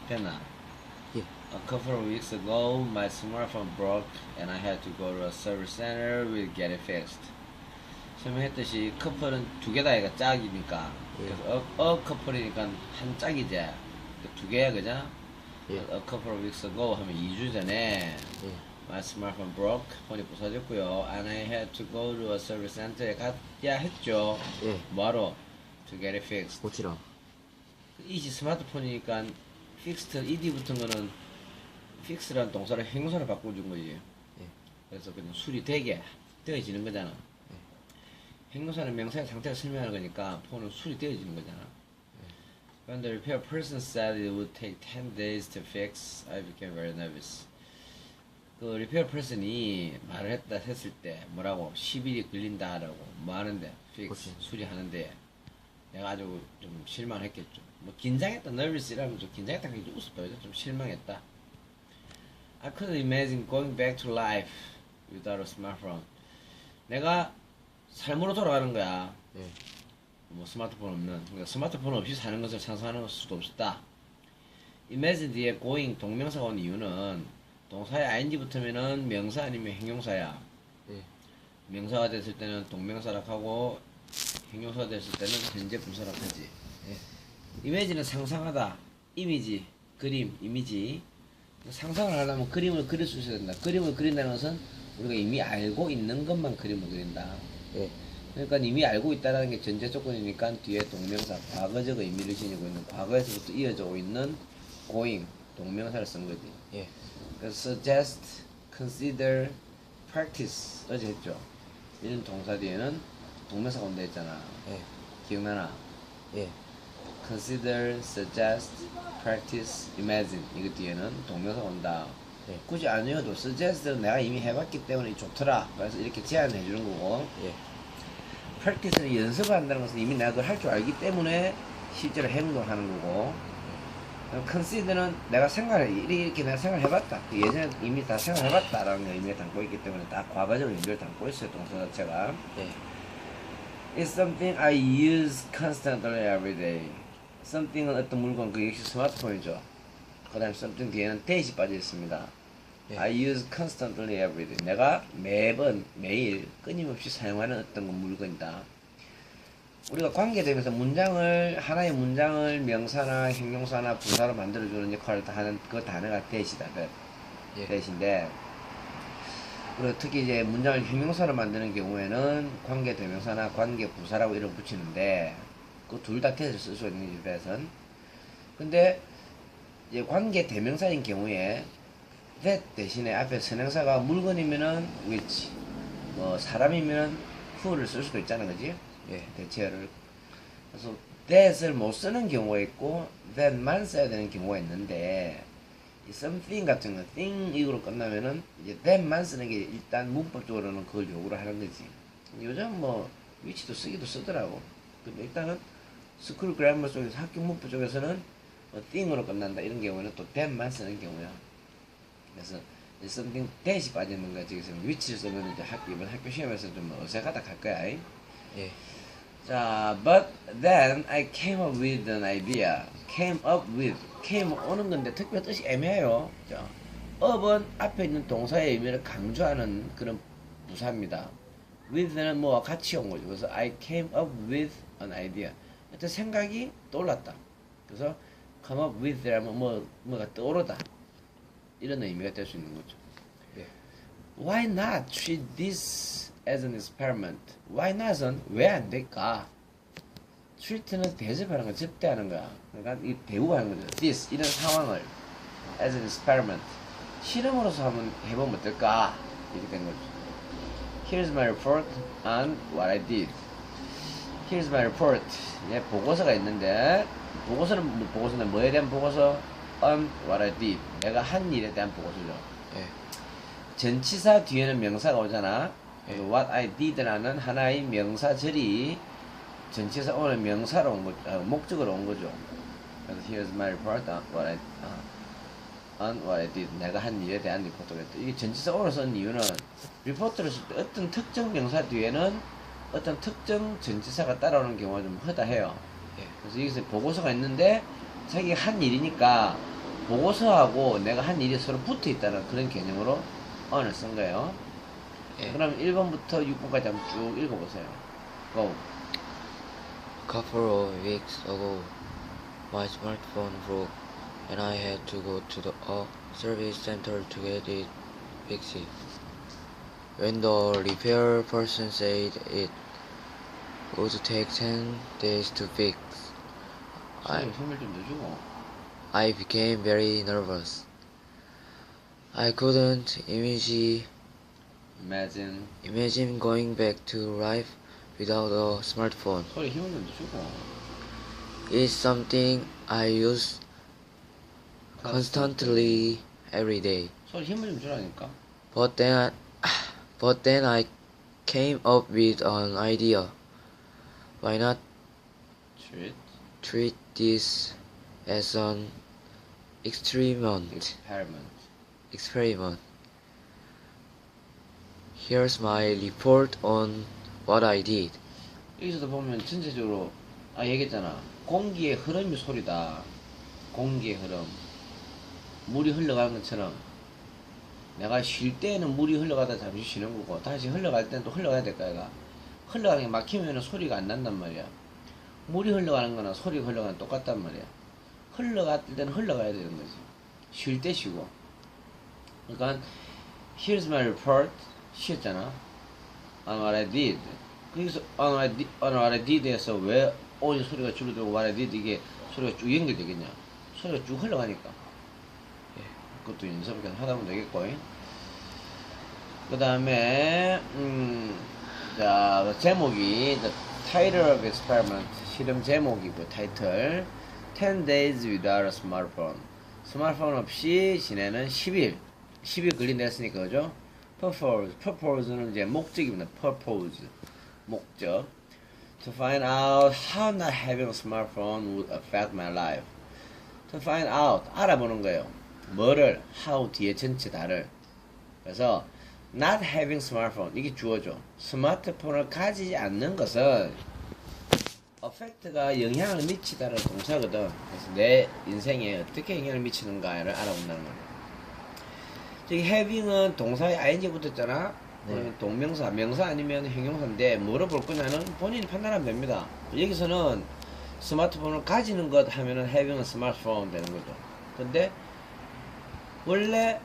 Penna. 예. A couple of weeks ago, my smartphone broke and I had to go to a service center to get it fixed. 설명했듯이 커플은 두 개다 얘가 짝이니까. 예. 그래서 커플이니까 한 짝이지. 두 개야 그죠? 예. A couple of weeks ago 하면 2주 전에 예. my smartphone broke. 폰이 부서졌고요. And I had to go to a service center에 가야 했죠. 예. 뭐하러? To get it fixed. 고치러. 이지 스마트폰이니까 fixed ed 붙은 거는 fix라는 동사를 형용사로 바꿔준 거지. 예. 그래서 그냥 수리되게 되어지는 거잖아. 형용사는 명사의 상태를 설명하는 거니까 폰은 수리되어지는 거잖아. When the repair person said it would take 10 days to fix, I became very nervous. 그 repair person이 말을 했을 때 뭐라고 10일이 걸린다라고 뭐 하는데 fix 그치. 수리하는데 내가 아주 좀 실망했겠죠. 뭐 긴장했다, nervous이라면 좀 긴장했다 그게 좀 웃을 거예요. 좀 실망했다. I couldn't imagine going back to life without a smartphone. 내가 삶으로 돌아가는 거야. 예. 뭐 스마트폰 없는. 그러니까 스마트폰 없이 사는 것을 상상하는 수도 없었다. imagine 뒤에 going 동명사가 온 이유는 동사에 ing 붙으면은 명사 아니면 형용사야. 예. 명사가 됐을 때는 동명사락 하고 형용사가 됐을 때는 현재 분사락 하지. 이미지는 상상하다. 이미지, 그림, 이미지. 상상을 하려면 그림을 그릴 수 있어야 된다. 그림을 그린다는 것은 우리가 이미 알고 있는 것만 그림을 그린다. 예. 그러니까 이미 알고 있다는 게 전제 조건이니까 뒤에 동명사, 과거적 의미를 지니고 있는 과거에서부터 이어져 오 있는 going, 동명사를 쓴 거지. 예. 그래서 suggest, consider, practice 어제 했죠. 이런 동사 뒤에는 동명사가 온다 했잖아. 예. 기억나나? 예. consider, suggest, practice, imagine 이거 뒤에는 동명사가 온다. 예. 굳이 아니어도 suggest는 내가 이미 해봤기 때문에 좋더라. 그래서 이렇게 제안해 주는 거고 예. practice는 연습을 한다는 것은 이미 내가 그걸 할 줄 알기 때문에 실제로 행동하는 거고 consider는 내가 생각을 이렇게 내가 생각해봤다. 예전에 이미 다 생각해봤다라는 의미를 담고 있기 때문에 다 과거적 의미를 담고 있어요. 동사 자체가. 예. It's something I use constantly every day. something은 어떤 물건, 그 역시 스마트폰이죠. 그 다음 something 뒤에는 that이 빠져 있습니다. 예. I use constantly every day. 내가 매번, 매일 끊임없이 사용하는 어떤 물건이다. 우리가 관계되면서 문장을, 하나의 문장을 명사나 형용사나 분사로 만들어주는 역할을 다 하는 그 단어가 that이다. 예. that인데, 그리고 특히 이제 문장을 형용사로 만드는 경우에는 관계 대명사나 관계 부사라고 이름 붙이는데 그 둘 다 that을 쓸 수 있는 that은. 근데 이제 관계 대명사인 경우에 that 대신에 앞에 선행사가 물건이면은 which, 뭐 사람이면은 who를 쓸 수도 있잖아, 그지? 예. 대체어를. 그래서 that을 못 쓰는 경우가 있고 that만 써야 되는 경우가 있는데 이 something 같은 거 thing 이거로 끝나면은 이제 that만 쓰는 게 일단 문법적으로는 그걸 요구를 하는 거지. 요즘 뭐 which도 쓰기도 쓰더라고. 근데 일단은 스쿨 그래머 쪽에서 학교 문법 쪽에서는 thing으로 끝난다 이런 경우에는 또 that만 쓰는 경우야. 그래서 something that이 빠지는 거야. 저기서 which를 쓰면 이제 이번 학교 시험에서 좀 어색하다 할 거야. 예. 자, but then I came up with an idea. came up with, came 오는 건데 특별히 뜻이 애매해요. 자, up은 앞에 있는 동사의 의미를 강조하는 그런 부사입니다. with는 뭐 같이 온 거죠. 그래서 I came up with an idea. 하여튼 생각이 떠올랐다. 그래서 come up with라면 뭐가 떠오르다. 이런 의미가 될 수 있는 거죠. 예. Why not treat this as an experiment? Why not은 왜 안 될까? treat는 대접하는 거, 접대하는 거야. 그러니까 이 대우하는 거죠. this 이런 상황을 as an experiment 실험으로서 한번 해보면 어떨까? 이렇게 된 거죠. Here's my report on what I did. Here's my report. 예, 보고서가 있는데 보고서는 뭐에 대한 보고서? On what I did. 내가 한 일에 대한 보고서죠. 예. 전치사 뒤에는 명사가 오잖아. 예. What I did라는 하나의 명사절이 전치사 오는 명사로 온 거, 목적으로 온 거죠. 그래서 here's my report on what I did. 내가 한 일에 대한 리포트겠다. 이게 전치사 오를 쓴 이유는 리포트를 쓸 때 어떤 특정 명사 뒤에는 어떤 특정 전치사가 따라오는 경우가 좀 허다해요. 예. 그래서 여기서 보고서가 있는데 자기가 한 일이니까 보고서하고 내가 한 일이 서로 붙어 있다는 그런 개념으로 on을 쓴 거예요. 예. 그럼 1번부터 6번까지 한번 쭉 읽어보세요. Go. A couple of weeks ago, my smartphone broke, and I had to go to the service center to get it fixed. When the repair person said it would take 10 days to fix, 힘을 좀 넣어주고. I became very nervous. I couldn't imagine going back to life without a smartphone. 소리 힘을 좀 넣어주고. It's something I use constantly every day. 소리 힘을 좀 주라니까. But then I came up with an idea. Why not treat this as an experiment? Here's my report on what I did. 여기서도 보면 전체적으로 얘기했잖아. 공기의 흐름이 소리다. 공기의 흐름. 물이 흘러가는 것처럼 내가 쉴 때는 물이 흘러가다 잠시 쉬는 거고 다시 흘러갈 때는 또 흘러가야 될 거야. 흘러가는 게 막히면 소리가 안 난단 말이야. 물이 흘러가는 거나 소리가 흘러가는 건 똑같단 말이야. 흘러갈 때는 흘러가야 되는 거지. 쉴 때 쉬고. 그러니까 here's my report 쉬었잖아. on what I did. 그래서 on what I did에서 왜 on이 소리가 줄어들고 what I did 이게 소리가 쭉 연결되겠냐. 소리가 쭉 흘러가니까. 그것도 연습을 계속 하다 보면 되겠고. 그 다음에 자 제목이 the title of experiment 실험 제목이고 타이틀 10 days without a smartphone. 스마트폰 없이 지내는 10일 걸린다 했으니까 그죠? purpose는 이제 목적입니다. purpose 목적. To find out how not having a smartphone would affect my life. To find out 알아보는 거예요. 뭐를 how 뒤에 전체 다를. 그래서 not having smartphone 이게 주어죠. 스마트폰을 가지지 않는 것은 affect가 영향을 미치다는 동사거든. 그래서 내 인생에 어떻게 영향을 미치는가를 알아본다는 거예요. 저기 having은 동사에 ing 붙었잖아. 네. 동명사, 명사 아니면 형용사인데 뭐로 볼 거냐는 본인이 판단하면 됩니다. 여기서는 스마트폰을 가지는 것 하면은 having a smartphone 되는 거죠. 근데 원래